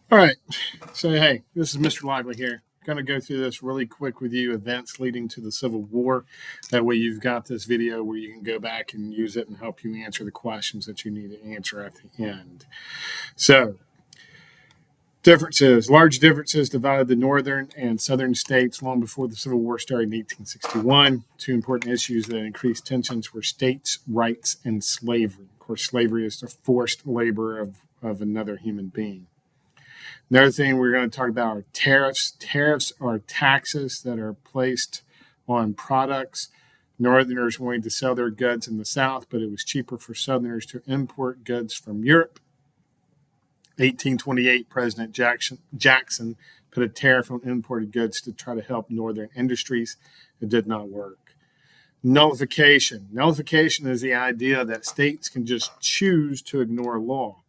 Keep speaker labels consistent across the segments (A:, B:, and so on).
A: All right. So, hey, this is Mr. Lively here. Going to go through this really quick with you, events leading to the Civil War. That way, you've got this video where you can go back and use it and help you answer the questions that you need to answer at the end. So, differences. Large differences divided the northern and southern states long before the Civil War started in 1861. Two important issues that increased tensions were states' rights and slavery. Of course, slavery is the forced labor of another human being. Another thing we're going to talk about are tariffs. Tariffs are taxes that are placed on products. Northerners wanted to sell their goods in the South, but it was cheaper for Southerners to import goods from Europe. 1828, President Jackson put a tariff on imported goods to try to help Northern industries. It did not work. Nullification. Nullification is the idea that states can just choose to ignore law.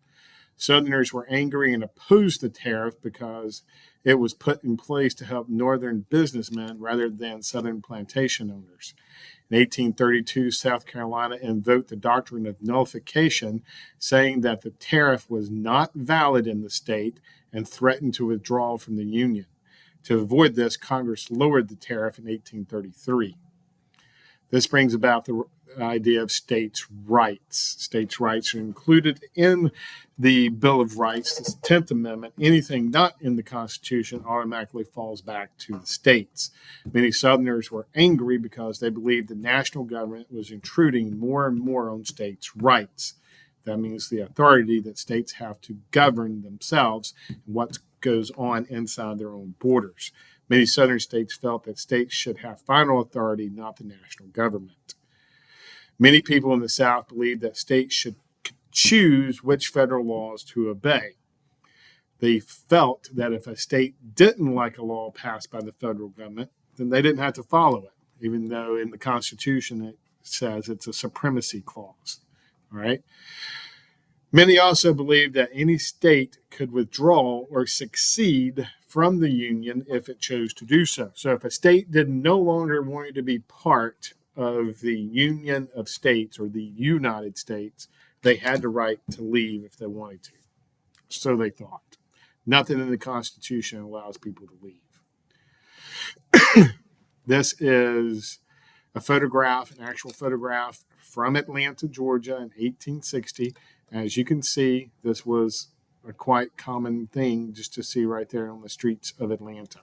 A: Southerners were angry and opposed the tariff because it was put in place to help Northern businessmen rather than Southern plantation owners. In 1832, South Carolina invoked the doctrine of nullification, saying that the tariff was not valid in the state and threatened to withdraw from the Union. To avoid this, Congress lowered the tariff in 1833. This brings about the idea of states' rights. States' rights are included in the Bill of Rights, the 10th Amendment. Anything not in the Constitution automatically falls back to the states. Many Southerners were angry because they believed the national government was intruding more and more on states' rights. That means the authority that states have to govern themselves and what goes on inside their own borders. Many Southern states felt that states should have final authority, not the national government. Many people in the South believed that states should choose which federal laws to obey. They felt that if a state didn't like a law passed by the federal government, then they didn't have to follow it, even though in the Constitution it says it's a supremacy clause. All right. Many also believed that any state could withdraw or secede from the Union if it chose to do so. So if a state did no longer want to be part of the Union of States or the United States, they had the right to leave if they wanted to. So they thought. Nothing in the Constitution allows people to leave. This is a photograph, an actual photograph from Atlanta, Georgia in 1860. As you can see, this was a quite common thing just to see right there on the streets of Atlanta.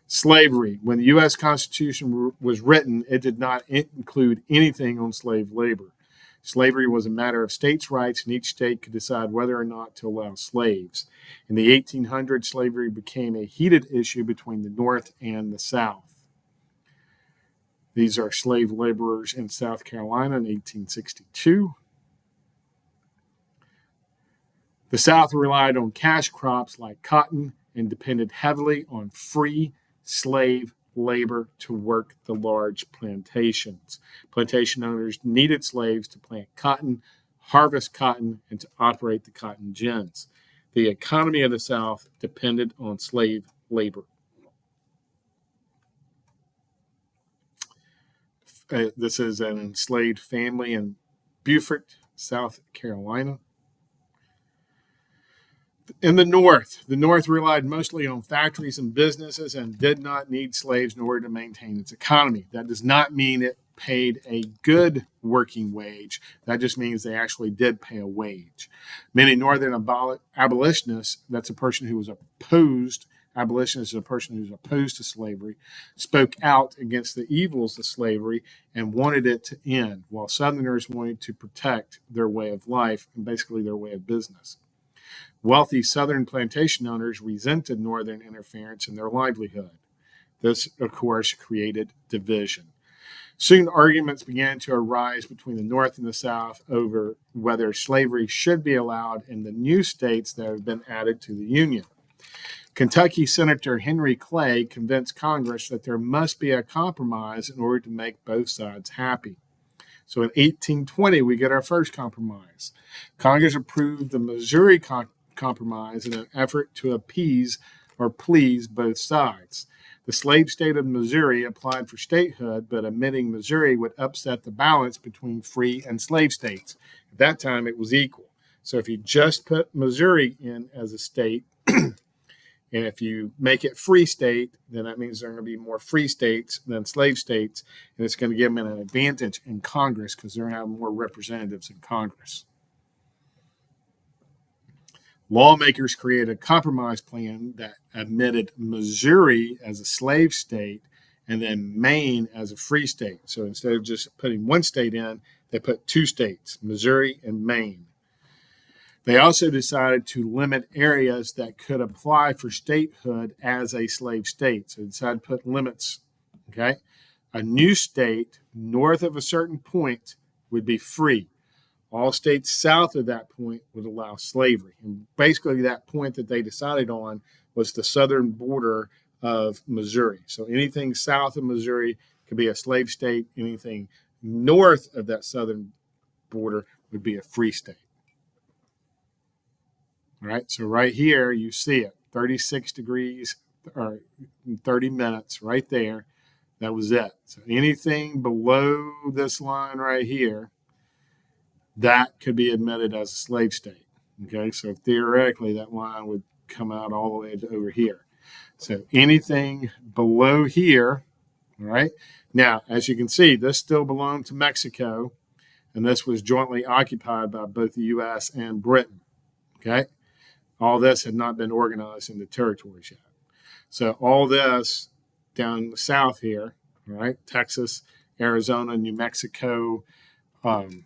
A: Slavery. When the U.S. Constitution was written, it did not include anything on slave labor. Slavery was a matter of states' rights, and each state could decide whether or not to allow slaves. In the 1800s, slavery became a heated issue between the North and the South. These are slave laborers in South Carolina in 1862. The South relied on cash crops like cotton and depended heavily on free slave labor to work the large plantations. Plantation owners needed slaves to plant cotton, harvest cotton, and to operate the cotton gins. The economy of the South depended on slave labor. This is an enslaved family in Beaufort, South Carolina. In the North relied mostly on factories and businesses and did not need slaves in order to maintain its economy. That does not mean it paid a good working wage. That just means they actually did pay a wage. Many Northern abolitionists, that's a person who was opposed, abolitionist is a person who's opposed to slavery, spoke out against the evils of slavery and wanted it to end, while Southerners wanted to protect their way of life and basically their way of business. Wealthy Southern plantation owners resented Northern interference in their livelihood. This, of course, created division. Soon arguments began to arise between the North and the South over whether slavery should be allowed in the new states that have been added to the Union. Kentucky Senator Henry Clay convinced Congress that there must be a compromise in order to make both sides happy. So in 1820, we get our first compromise. Congress approved the Missouri Compromise in an effort to appease or please both sides. The slave state of Missouri applied for statehood, but admitting Missouri would upset the balance between free and slave states. At that time, it was equal. So if you just put Missouri in as a state, and if you make it free state, then that means there are going to be more free states than slave states, and it's going to give them an advantage in Congress because they're going to have more representatives in Congress. Lawmakers created a compromise plan that admitted Missouri as a slave state and then Maine as a free state. So instead of just putting one state in, they put two states, Missouri and Maine. They also decided to limit areas that could apply for statehood as a slave state. So they decided to put limits, okay? A new state north of a certain point would be free. All states south of that point would allow slavery. And basically that point that they decided on was the southern border of Missouri. So anything south of Missouri could be a slave state. Anything north of that southern border would be a free state. All right, so right here you see it, 36 degrees or 30 minutes right there. That was it. So anything below this line right here, that could be admitted as a slave state. Okay, so theoretically that line would come out all the way to over here. So anything below here, all right. Now, as you can see, this still belonged to Mexico, and this was jointly occupied by both the U.S. and Britain. Okay, all this had not been organized into territories yet. So all this down the south here, all right, Texas, Arizona, New Mexico,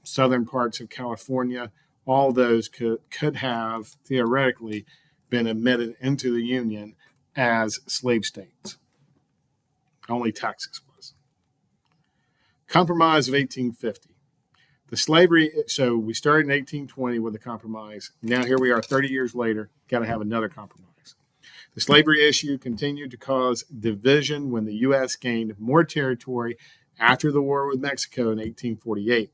A: southern parts of California, all those could have theoretically been admitted into the Union as slave states. Only Texas was. Compromise of 1850. The slavery, so we started in 1820 with a compromise. Now here we are 30 years later, got to have another compromise. The slavery issue continued to cause division when the U.S. gained more territory after the war with Mexico in 1848.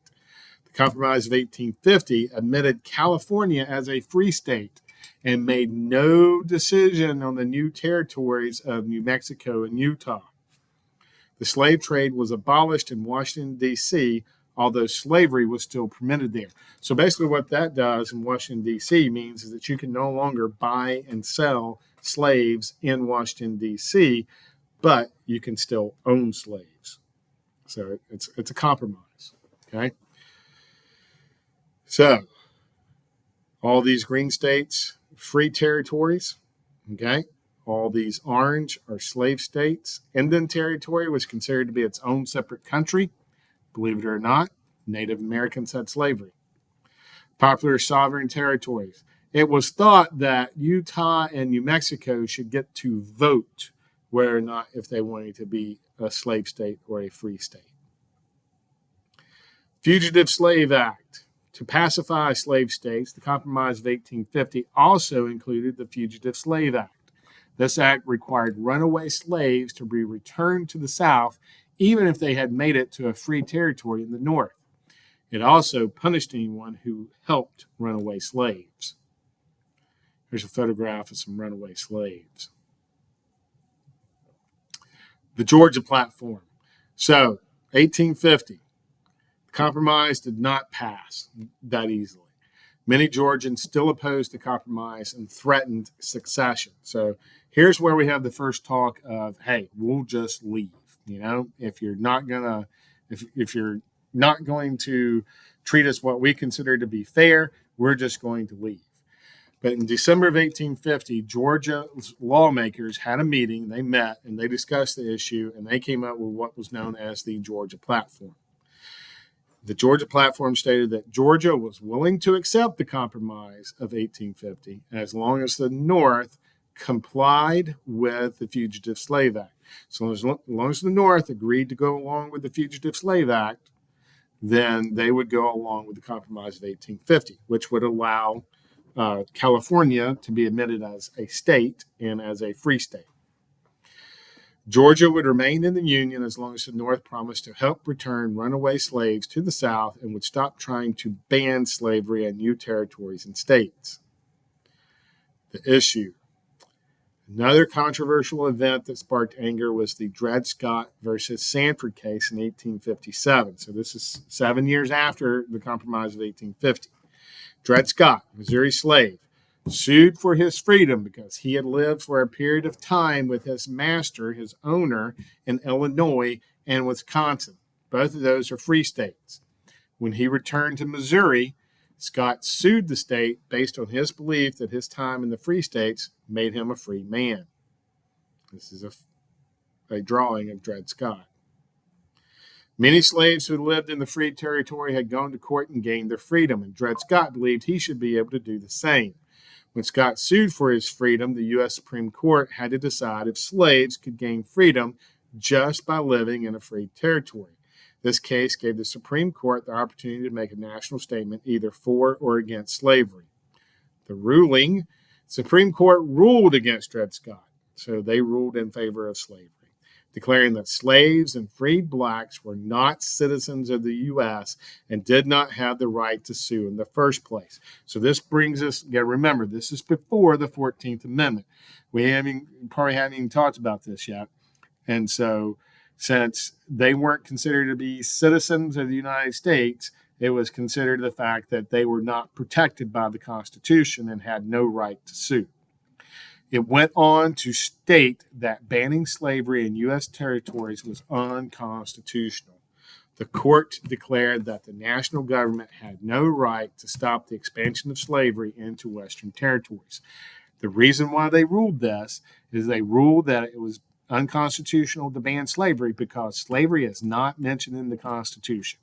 A: The Compromise of 1850 admitted California as a free state and made no decision on the new territories of New Mexico and Utah. The slave trade was abolished in Washington, D.C., although slavery was still permitted there. So basically what that does in Washington, D.C. means is that you can no longer buy and sell slaves in Washington, D.C., but you can still own slaves. So it's a compromise, okay? So all these green states, free territories, okay? All these orange are slave states. Indian Territory was considered to be its own separate country. Believe it or not, Native Americans had slavery. Popular sovereign territories. It was thought that Utah and New Mexico should get to vote whether or not if they wanted to be a slave state or a free state. Fugitive Slave Act. To pacify slave states, the Compromise of 1850 also included the Fugitive Slave Act. This act required runaway slaves to be returned to the South even if they had made it to a free territory in the North. It also punished anyone who helped runaway slaves. Here's a photograph of some runaway slaves. The Georgia Platform. So, 1850. The compromise did not pass that easily. Many Georgians still opposed the compromise and threatened secession. So here's where we have the first talk of, hey, we'll just leave. You know, if you're not going to treat us what we consider to be fair, we're just going to leave. But in December of 1850, Georgia's lawmakers had a meeting. They met and they discussed the issue, and they came up with what was known as the Georgia Platform. The Georgia Platform stated that Georgia was willing to accept the compromise of 1850 as long as the North complied with the Fugitive Slave Act. So as long as the North agreed to go along with the Fugitive Slave Act, then they would go along with the Compromise of 1850, which would allow California to be admitted as a state and as a free state. Georgia would remain in the Union as long as the North promised to help return runaway slaves to the South and would stop trying to ban slavery in new territories and states. The issue. Another controversial event that sparked anger was the Dred Scott versus Sanford case in 1857. So this is 7 years after the Compromise of 1850. Dred Scott, Missouri slave, sued for his freedom because he had lived for a period of time with his master, his owner, in Illinois and Wisconsin. Both of those are free states. When he returned to Missouri, Scott sued the state based on his belief that his time in the free states made him a free man. This is a drawing of Dred Scott. Many slaves who lived in the free territory had gone to court and gained their freedom, and Dred Scott believed he should be able to do the same. When Scott sued for his freedom, the U.S. Supreme Court had to decide if slaves could gain freedom just by living in a free territory. This case gave the Supreme Court the opportunity to make a national statement either for or against slavery. The Supreme Court ruled against Dred Scott, so they ruled in favor of slavery, declaring that slaves and freed blacks were not citizens of the U.S. and did not have the right to sue in the first place. So this brings us, remember, this is before the 14th Amendment. We probably haven't even talked about this yet. And so since they weren't considered to be citizens of the United States, it was considered the fact that they were not protected by the Constitution and had no right to sue. It went on to state that banning slavery in U.S. territories was unconstitutional. The court declared that the national government had no right to stop the expansion of slavery into Western territories. The reason why they ruled this is they ruled that it was unconstitutional to ban slavery because slavery is not mentioned in the Constitution.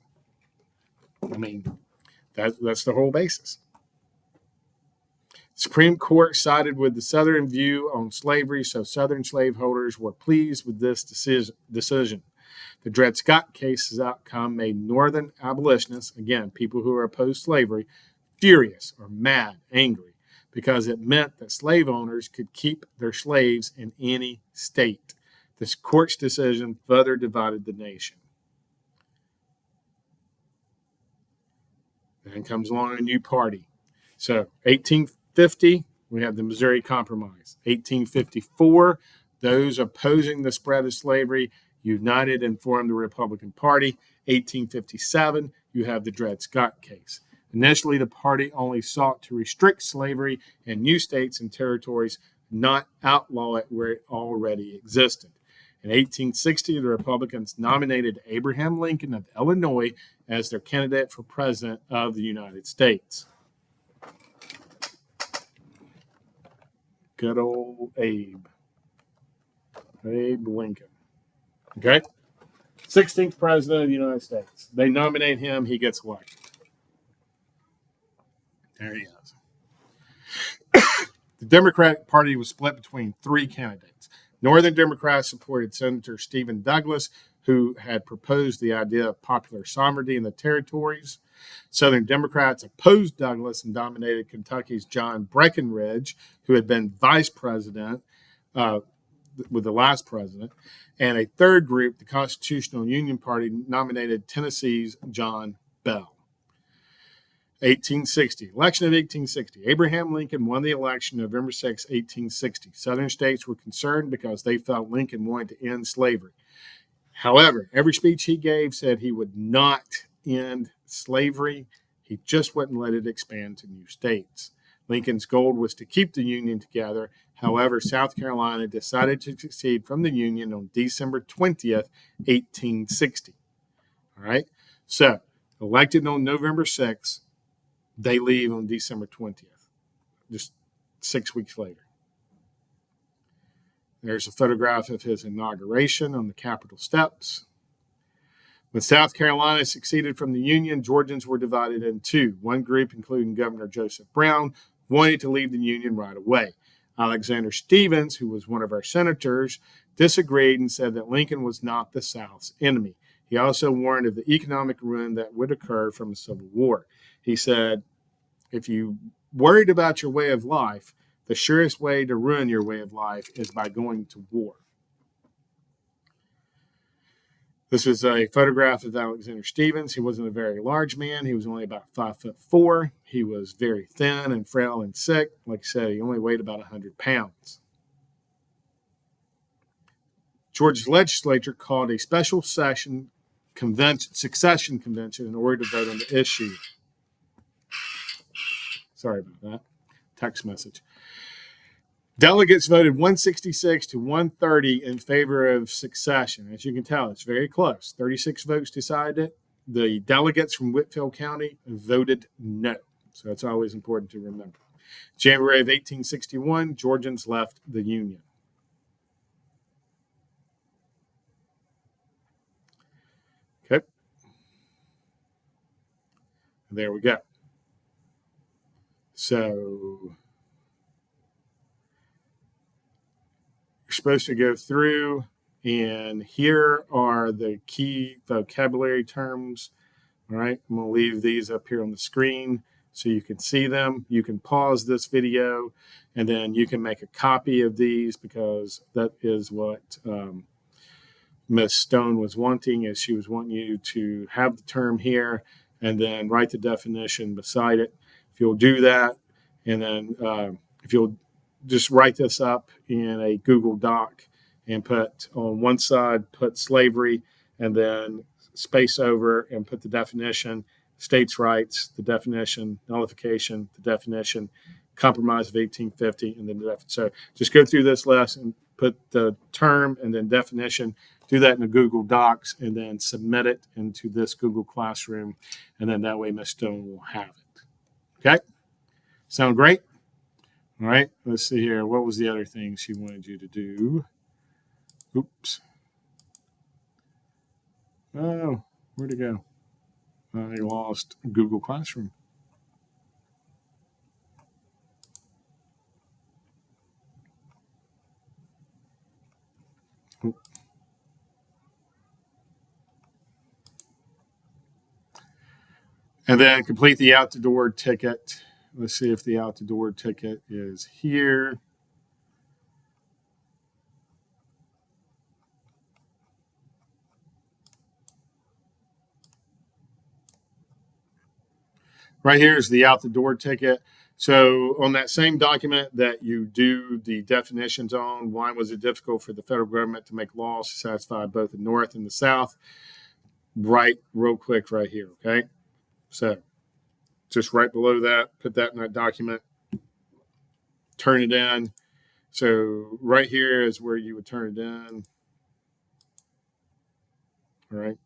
A: I mean, that's the whole basis. Supreme Court sided with the Southern view on slavery, so Southern slaveholders were pleased with this decision. The Dred Scott case's outcome made Northern abolitionists, again, people who are opposed to slavery, furious or mad, angry, because it meant that slave owners could keep their slaves in any state. This court's decision further divided the nation. Then comes along a new party. So 1850, we have the Missouri Compromise. 1854, those opposing the spread of slavery united and formed the Republican Party. 1857, you have the Dred Scott case. Initially, the party only sought to restrict slavery in new states and territories, not outlaw it where it already existed. In 1860, the Republicans nominated Abraham Lincoln of Illinois as their candidate for president of the United States. Good old Abe Lincoln. Okay? 16th president of the United States. They nominate him, he gets elected. There he is. The Democratic Party was split between three candidates. Northern Democrats supported Senator Stephen Douglas, who had proposed the idea of popular sovereignty in the territories. Southern Democrats opposed Douglas and nominated Kentucky's John Breckinridge, who had been vice president with the last president. And a third group, the Constitutional Union Party, nominated Tennessee's John Bell. 1860, election of 1860. Abraham Lincoln won the election November 6, 1860. Southern states were concerned because they felt Lincoln wanted to end slavery. However, every speech he gave said he would not end slavery. He just wouldn't let it expand to new states. Lincoln's goal was to keep the Union together. However, South Carolina decided to secede from the Union on December 20th, 1860. All right, so elected on November 6th, they leave on December 20th, just 6 weeks later. There's a photograph of his inauguration on the Capitol steps. When South Carolina seceded from the Union, Georgians were divided in two. One group, including Governor Joseph Brown, wanted to leave the Union right away. Alexander Stephens, who was one of our senators, disagreed and said that Lincoln was not the South's enemy. He also warned of the economic ruin that would occur from the Civil War. He said, if you worried about your way of life, the surest way to ruin your way of life is by going to war. This is a photograph of Alexander Stephens. He wasn't a very large man. He was only about 5'4". He was very thin and frail and sick. Like I said, he only weighed about 100 pounds. Georgia's legislature called a special succession convention in order to vote on the issue. Sorry about that. Text message. Delegates voted 166 to 130 in favor of succession. As you can tell, it's very close. 36 votes decided it. The delegates from Whitfield County voted no. So that's always important to remember. January of 1861, Georgians left the Union. Okay. There we go. So you're supposed to go through, and here are the key vocabulary terms. All right, I'm going to leave these up here on the screen so you can see them. You can pause this video, and then you can make a copy of these, because that is what Miss Stone was wanting, is she was wanting you to have the term here and then write the definition beside it. If you'll do that, and then if you'll just write this up in a Google Doc and put on one side, put slavery, and then space over and put the definition, states' rights, the definition, nullification, the definition, Compromise of 1850, and then the definition. So just go through this lesson, put the term and then definition, do that in a Google Docs, and then submit it into this Google Classroom, and then that way Miss Stone will have it. Okay? Sound great? All right, let's see here. What was the other thing she wanted you to do? Oops. Oh, where'd it go? I lost Google Classroom. And then complete the out-the-door ticket. Let's see if the out-the-door ticket is here. Right here is the out-the-door ticket. So on that same document that you do the definitions on, why was it difficult for the federal government to make laws to satisfy both the North and the South? Write real quick right here, okay? So just right below that, put that in that document, turn it in. So right here is where you would turn it in. All right.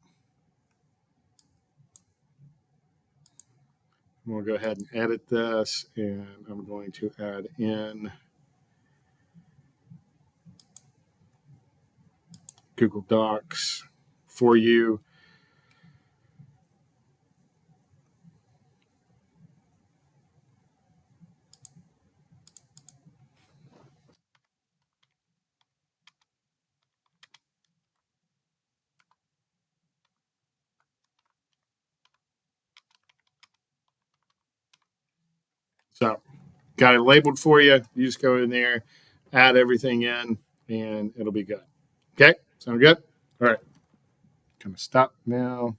A: I'm going to go ahead and edit this, and I'm going to add in Google Docs for you. So got it labeled for you. You just go in there, add everything in, and it'll be good. Okay, sound good? All right, gonna stop now.